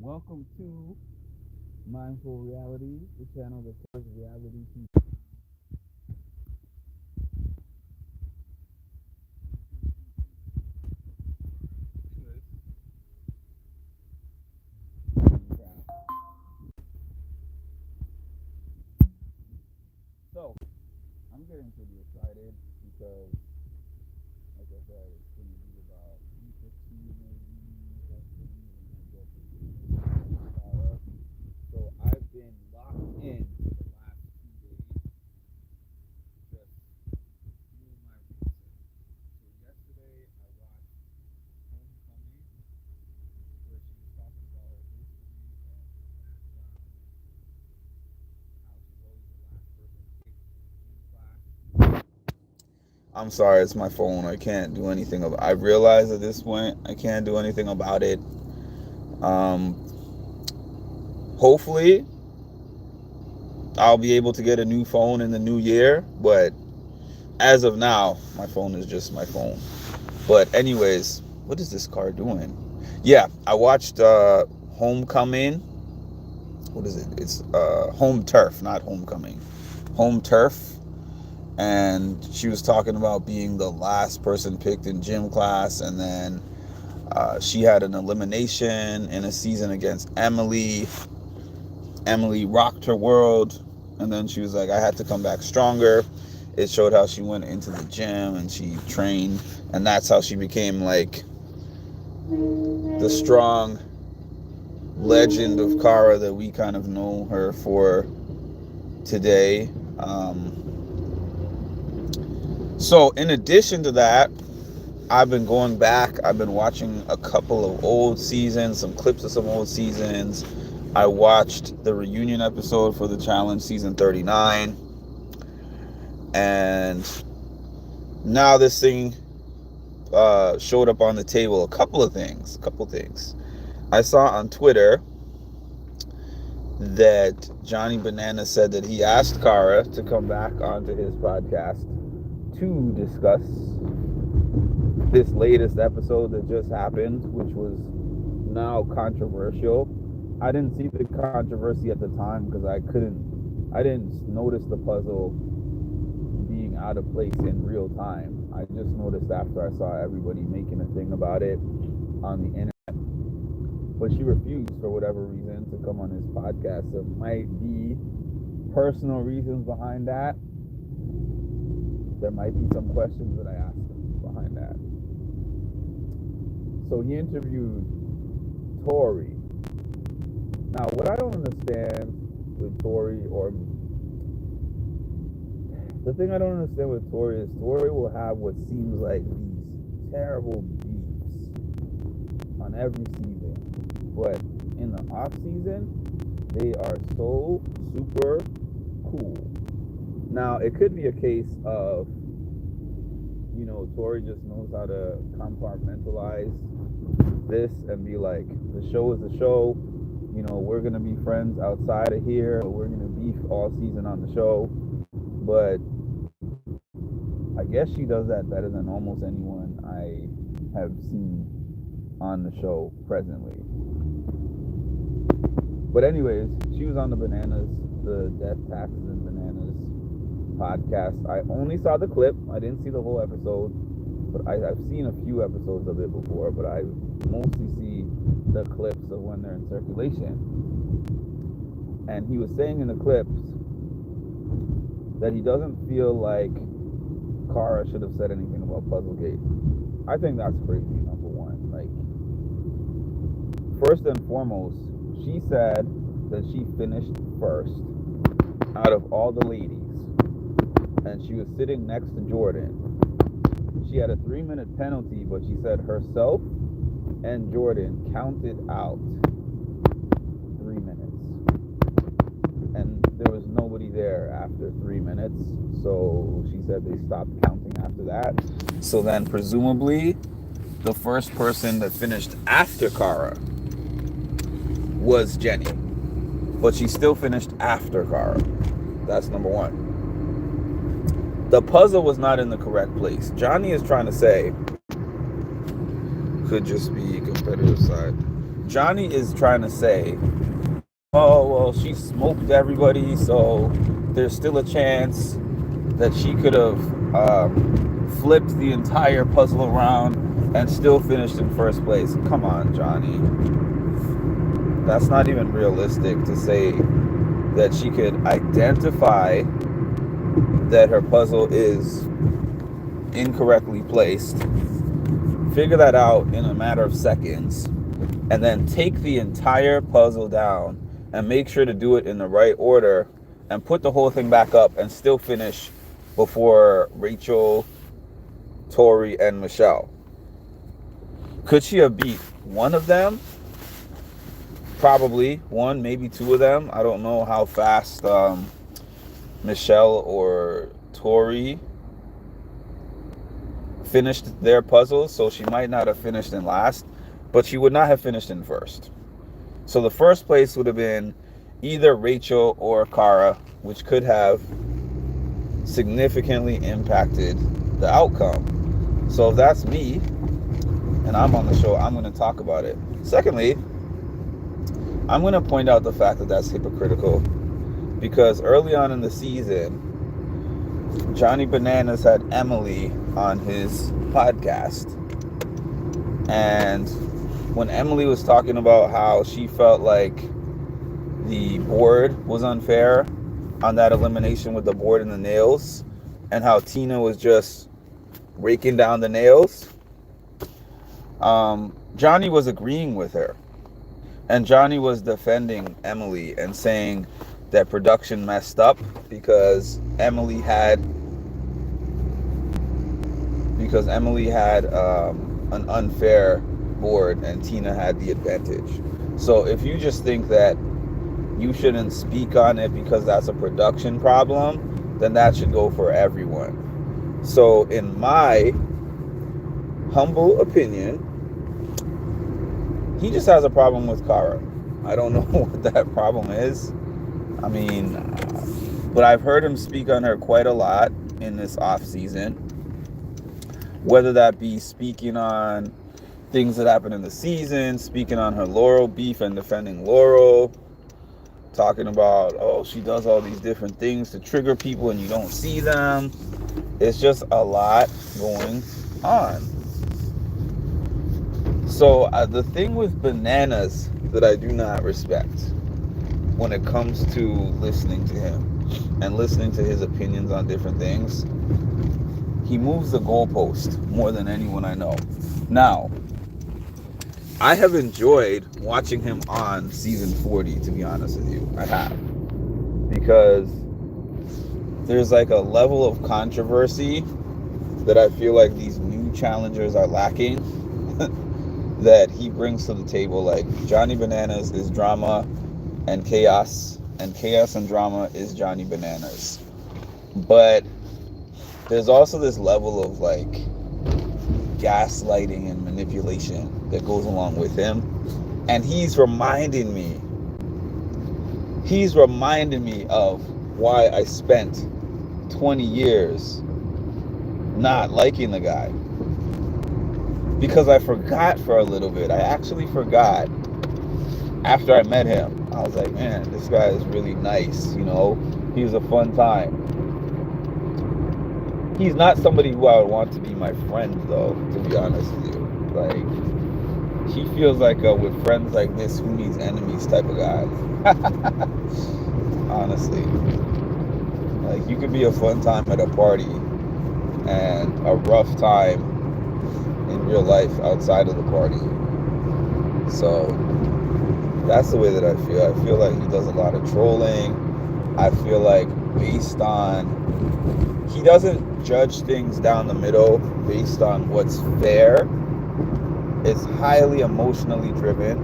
Welcome to Mindful Reality, the channel that covers reality TV. So, I'm getting pretty excited because, like I said, it's going to be about 15 So, I've been locked in for the last 2 days, just doing my research. So, yesterday I watched Homecoming, where she was talking about her history and background, how she's always the last person picked in the gym class. I'm sorry, it's my phone. I can't do anything about. I realize at this point I can't do anything about it. Um, Hopefully, I'll be able to get a new phone in the new year. But as of now, my phone is just my phone. But anyways, what is this car doing? Yeah, I watched Homecoming. What is it? It's Home Turf, not Homecoming. Home Turf. And she was talking about being the last person picked in gym class, and then she had an elimination in a season against Emily. Emily rocked her world, and then she was like, I had to come back stronger. It showed how she went into the gym and she trained, and that's how she became like the strong legend of Cara that we kind of know her for today. So in addition to that, I've been going back. I've been watching a couple of old seasons, some clips of some old seasons. I watched the reunion episode for the challenge, season 39. And now this thing showed up on the table. A couple things. I saw on Twitter that Johnny Banana said that he asked Cara to come back onto his podcast to discuss this latest episode that just happened, which was now controversial. I didn't see the controversy at the time because I didn't notice the puzzle being out of place in real time. I just noticed after I saw everybody making a thing about it on the internet. But she refused for whatever reason to come on his podcast. There might be personal reasons behind that. There might be some questions that I asked him behind that. So he interviewed Tori. Now, what I don't understand with Tori, or the thing I don't understand with Tori, is Tori will have what seems like these terrible beefs on every season, but in the off season, they are so super cool. Now, it could be a case of, Tori just knows how to compartmentalize this and be like, the show is the show. We're going to be friends outside of here. We're going to beef all season on the show. But I guess she does that better than almost anyone I have seen on the show presently. But anyways, she was on the Death, Taxes, and Bananas podcast. I only saw the clip. I didn't see the whole episode. But I've seen a few episodes of it before, but I mostly see the clips of when they're in circulation. And he was saying in the clips that he doesn't feel like Cara should have said anything about Puzzlegate. I think that's crazy, number one. Like, first and foremost, she said that she finished first out of all the ladies, and she was sitting next to Jordan. She had a 3-minute penalty, but she said herself and Jordan counted out 3 minutes. And there was nobody there after 3 minutes, so she said they stopped counting after that. So then presumably the first person that finished after Cara was Jenny, but she still finished after Cara. That's number one. The puzzle was not in the correct place. Johnny is trying to say, could just be competitive side. Johnny is trying to say, oh, well, she smoked everybody, so there's still a chance that she could have flipped the entire puzzle around and still finished in first place. Come on, Johnny. That's not even realistic to say that she could identify that her puzzle is incorrectly placed, figure that out in a matter of seconds, and then take the entire puzzle down and make sure to do it in the right order and put the whole thing back up and still finish before Rachel, Tori, and Michelle. Could she have beat one of them? Probably one, maybe two of them. I don't know how fast Michelle or Tori finished their puzzles, so she might not have finished in last, but she would not have finished in first. So the first place would have been either Rachel or Cara, which could have significantly impacted the outcome. So if that's me and I'm on the show, I'm going to talk about it. Secondly, I'm going to point out the fact that that's hypocritical, because early on in the season, Johnny Bananas had Emily on his podcast, and when Emily was talking about how she felt like the board was unfair on that elimination with the board and the nails, and how Tina was just raking down the nails, Johnny was agreeing with her. And Johnny was defending Emily and saying that production messed up because Emily had an unfair board and Tina had the advantage. So if you just think that you shouldn't speak on it because that's a production problem, then that should go for everyone. So in my humble opinion, he just has a problem with Cara. I don't know what that problem is. I mean, but I've heard him speak on her quite a lot in this off season. Whether that be speaking on things that happened in the season, speaking on her Laurel beef and defending Laurel, talking about, oh, she does all these different things to trigger people and you don't see them. It's just a lot going on. So the thing with Bananas that I do not respect when it comes to listening to him and listening to his opinions on different things, he moves the goalpost more than anyone I know. Now, I have enjoyed watching him on season 40, to be honest with you. I have. Because there's like a level of controversy that I feel like these new challengers are lacking that he brings to the table. Like, Johnny Bananas is drama and chaos and drama is Johnny Bananas. But there's also this level of like gaslighting and manipulation that goes along with him. And he's reminding me of why I spent 20 years not liking the guy. Because I forgot for a little bit. I actually forgot after I met him. I was like, man, this guy is really nice, you know. He was a fun time. He's not somebody who I would want to be my friend, though, to be honest with you. Like, he feels like with friends like this, who needs enemies type of guy. Honestly. Like, you could be a fun time at a party and a rough time in real life outside of the party. So that's the way that I feel. I feel like he does a lot of trolling. I feel like based on, he doesn't judge things down the middle based on what's fair. It's highly emotionally driven.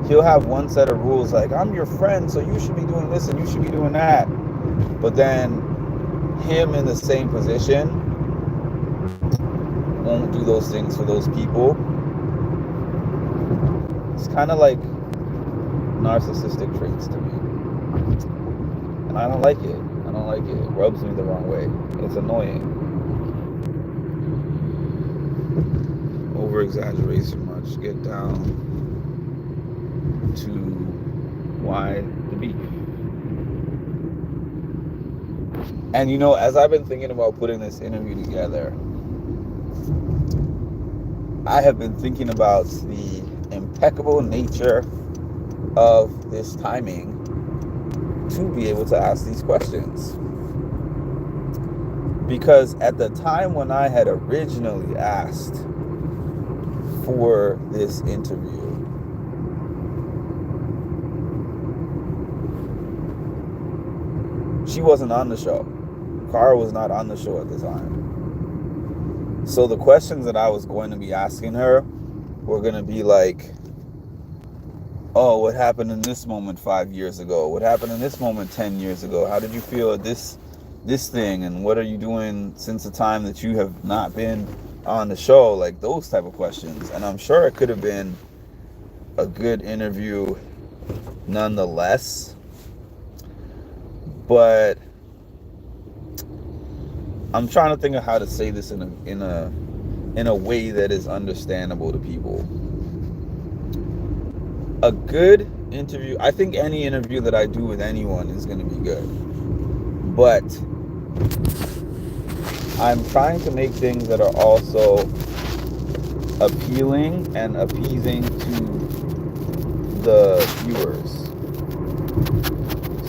He'll have one set of rules like, I'm your friend, so you should be doing this and you should be doing that. But then him in the same position won't do those things for those people. It's kind of like narcissistic traits to me. And I don't like it. It rubs me the wrong way. It's annoying. Over exaggerate so much. Get down. to why the beef. And as I've been thinking about putting this interview together, I have been thinking about the impeccable nature of this timing to be able to ask these questions. Because at the time when I had originally asked for this interview, she wasn't on the show. Cara was not on the show at the time. So the questions that I was going to be asking her were going to be like, oh, what happened in this moment 5 years ago? What happened in this moment 10 years ago? How did you feel at this thing? And what are you doing since the time that you have not been on the show? Like those type of questions. And I'm sure it could have been a good interview nonetheless. But I'm trying to think of how to say this in a way that is understandable to people. A good interview, I think any interview that I do with anyone is going to be good. But I'm trying to make things that are also appealing and appeasing to the viewers.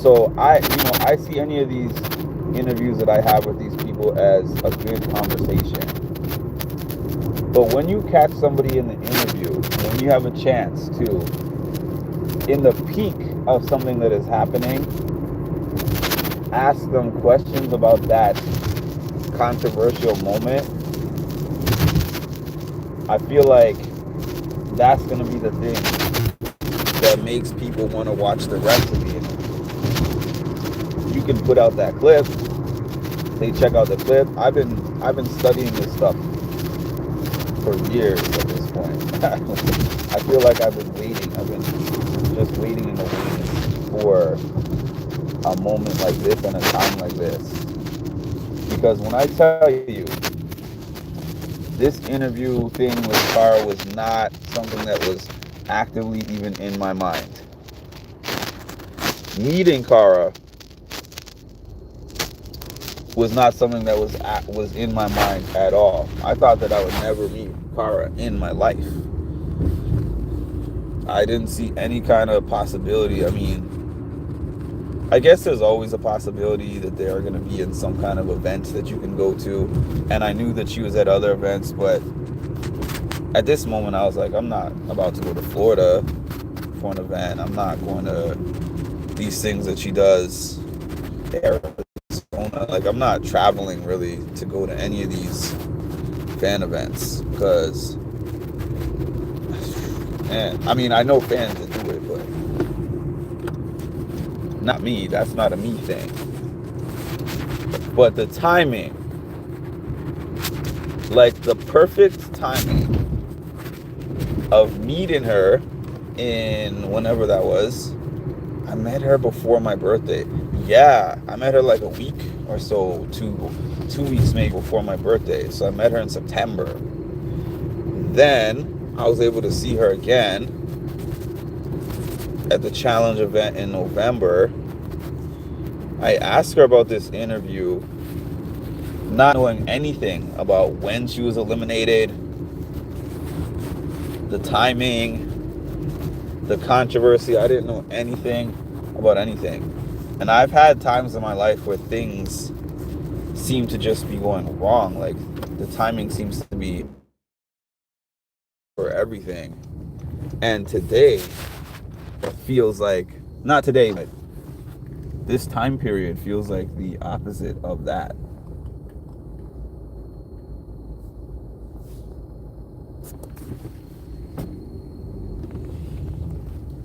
So I see any of these interviews that I have with these people as a good conversation. But when you catch somebody in the interview, when you have a chance to, in the peak of something that is happening, ask them questions about that controversial moment, I feel like that's going to be the thing that makes people want to watch the rest of the interview. You can put out that clip, they check out the clip. I've been studying this stuff for years at this point. I feel like I've been waiting. I've been just waiting in the wings for a moment like this and a time like this. Because when I tell you, this interview thing with Cara was not something that was actively even in my mind. Meeting Cara was not something that was in my mind at all. I thought that I would never meet Cara in my life. I didn't see any kind of possibility. I mean, I guess there's always a possibility that they are going to be in some kind of event that you can go to. And I knew that she was at other events, but at this moment I was like, I'm not about to go to Florida for an event. I'm not going to these things that she does. Like, I'm not traveling really to go to any of these fan events because, man, I mean, I know fans that do it, but not me. That's not a me thing. But the timing, like the perfect timing of meeting her in whenever that was. I met her before my birthday. Yeah, I met her like a week or so, two weeks maybe before my birthday. So I met her in September. Then I was able to see her again at the challenge event in November. I asked her about this interview, not knowing anything about when she was eliminated, the timing, the controversy. I didn't know anything about anything. And I've had times in my life where things seem to just be going wrong. Like the timing seems to be for everything. And today feels like, not today, but this time period feels like the opposite of that.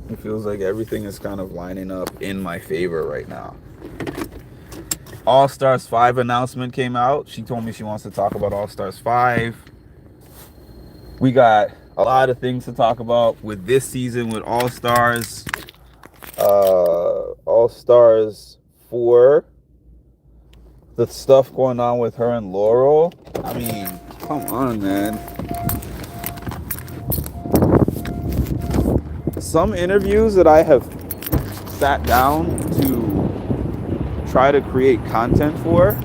It feels like everything is kind of lining up in my favor right now. All Stars 5 announcement came out. She told me she wants to talk about All Stars 5. We got a lot of things to talk about with this season with All Stars. All Stars 4. The stuff going on with her and Laurel. I mean, come on, man. some interviews that I have sat down to try to create content for,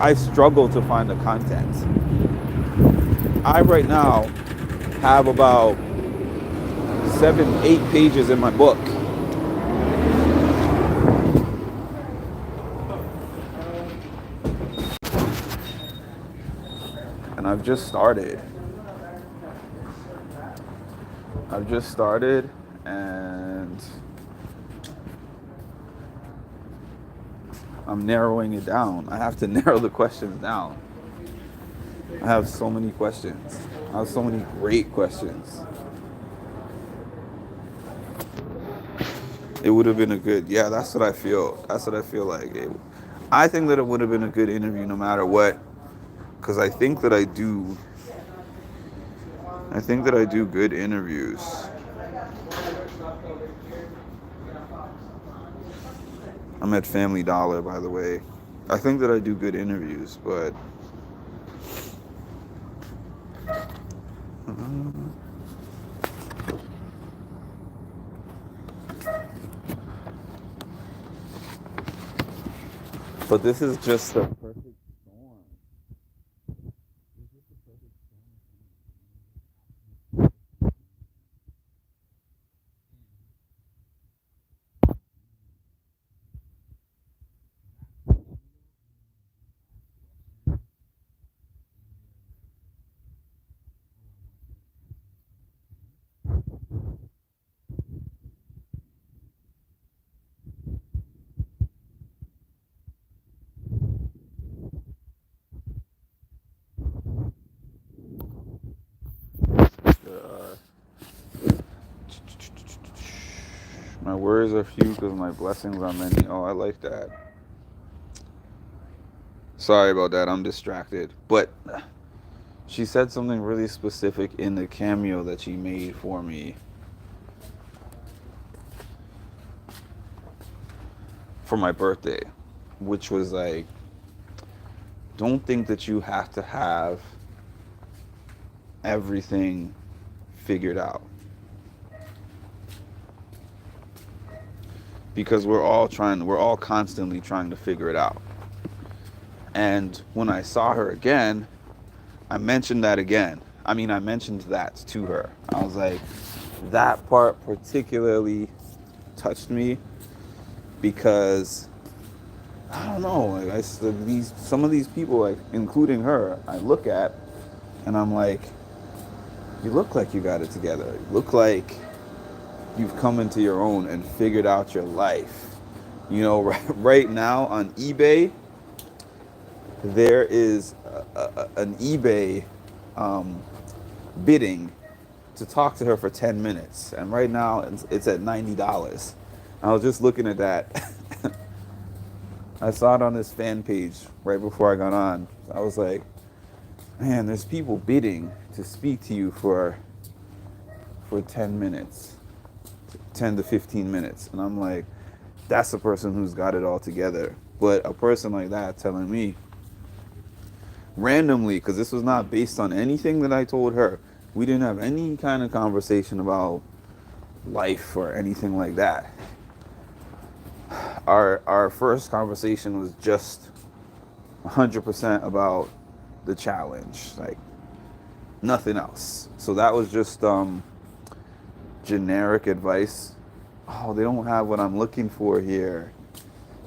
I struggle to find the content. I right now have about 7, 8 pages in my book. And I've just started. And I'm narrowing it down. I have to narrow the questions down. I have so many questions. I have so many great questions. It would have been a good, yeah, that's what I feel. That's what I feel like. I think that it would have been a good interview no matter what. Because I think that I do good interviews. I'm at Family Dollar, by the way. I think that I do good interviews, but this is just the perfect storm. Uh, my worries are few because my blessings are many. Oh, I like that. Sorry about that. I'm distracted. But she said something really specific in the cameo that she made for me for my birthday, which was like, don't think that you have to have everything figured out. Because we're all constantly trying to figure it out. And when I saw her again, I mentioned that again. I mentioned that to her. I was like, that part particularly touched me because I don't know. Like some of these people, like including her, I look at and I'm like, you look like you got it together. You look like you've come into your own and figured out your life. You know, right now on eBay, there is an eBay bidding to talk to her for 10 minutes. And right now it's at $90. I was just looking at that. I saw it on this fan page right before I got on. I was like, man, there's people bidding to speak to you for 10 minutes, 10 to 15 minutes. And I'm like, that's a person who's got it all together. But a person like that telling me randomly, because this was not based on anything that I told her. We didn't have any kind of conversation about life or anything like that. Our first conversation was just 100% about the challenge, like nothing else. So that was just generic advice. Oh, they don't have what I'm looking for here.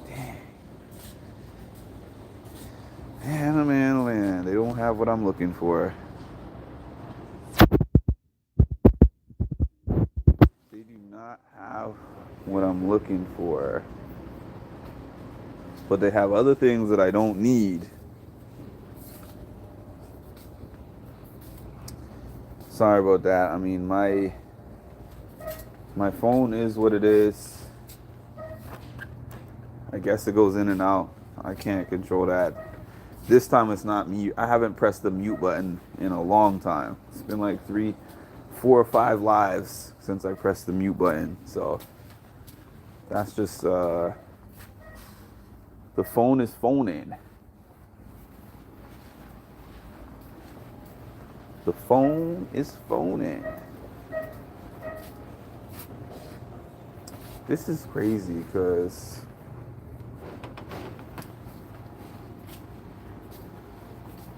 Dang. Man, they don't have what I'm looking for. They do not have what I'm looking for. But they have other things that I don't need. Sorry about that. I mean, my phone is what it is. I guess it goes in and out. I can't control that. This time it's not mute. I haven't pressed the mute button in a long time. It's been like 3, 4 or 5 lives since I pressed the mute button. So that's just the phone is phoning. The phone is phoning. This is crazy because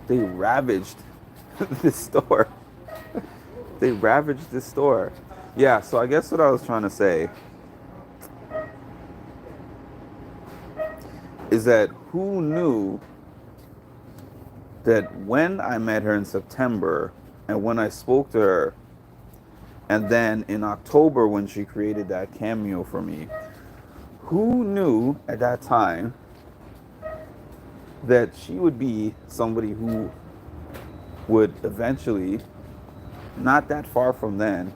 they ravaged this store. They ravaged this store. Yeah, so I guess what I was trying to say is that who knew that when I met her in September and when I spoke to her, and then in October when she created that cameo for me, who knew at that time that she would be somebody who would eventually, not that far from then,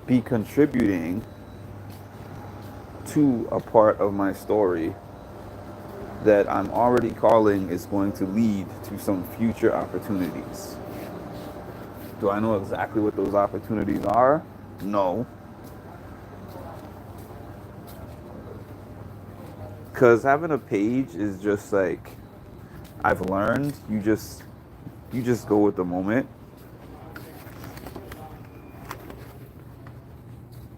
be contributing to a part of my story that I'm already calling is going to lead to some future opportunities. Do I know exactly what those opportunities are? No. Because having a page is just like, I've learned, you just go with the moment.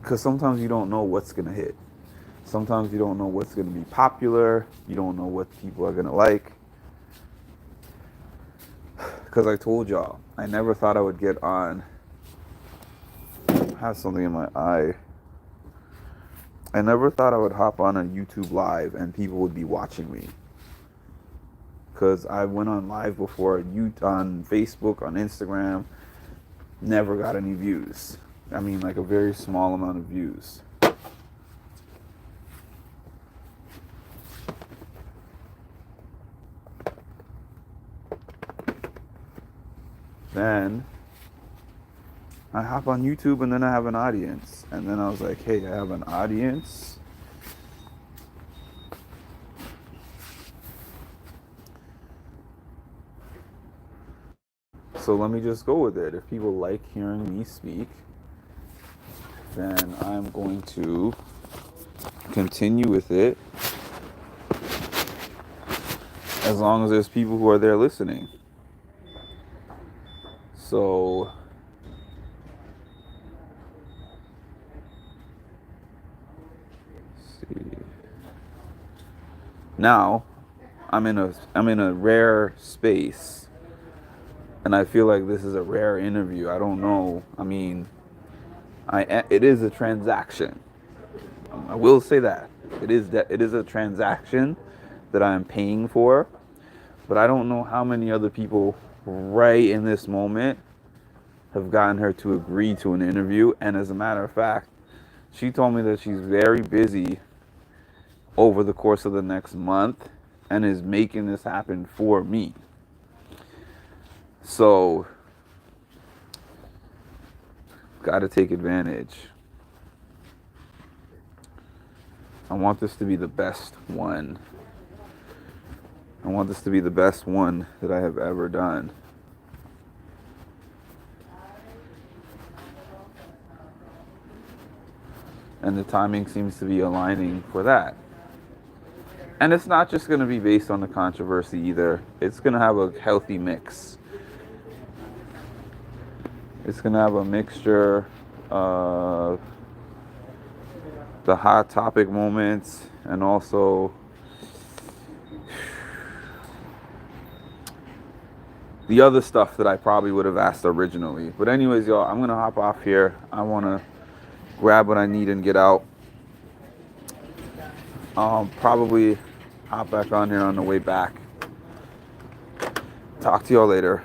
Because sometimes you don't know what's going to hit. Sometimes you don't know what's going to be popular. You don't know what people are going to like. Because I told y'all, I never thought I would get on. I have something in my eye. I never thought I would hop on a YouTube live and people would be watching me. Because I went on live before on Facebook, on Instagram, never got any views. I mean, like a very small amount of views. Then I hop on YouTube and then I have an audience. And then I was like, hey, I have an audience. So let me just go with it. If people like hearing me speak, then I'm going to continue with it as long as there's people who are there listening. So let's see. Now I'm in a rare space, and I feel like this is a rare interview. I don't know. I mean, it is a transaction. I will say that it is a transaction that I am paying for, but I don't know how many other people right in this moment have gotten her to agree to an interview. And as a matter of fact, she told me that she's very busy over the course of the next month and is making this happen for me. So, got to take advantage. I want this to be the best one. I want this to be the best one that I have ever done. And the timing seems to be aligning for that. And it's not just going to be based on the controversy either. It's going to have a healthy mix. It's going to have a mixture of the hot topic moments and also the other stuff that I probably would have asked originally. But anyways, y'all, I'm going to hop off here. I want to grab what I need and get out. Probably hop back on here on the way back. Talk to y'all later.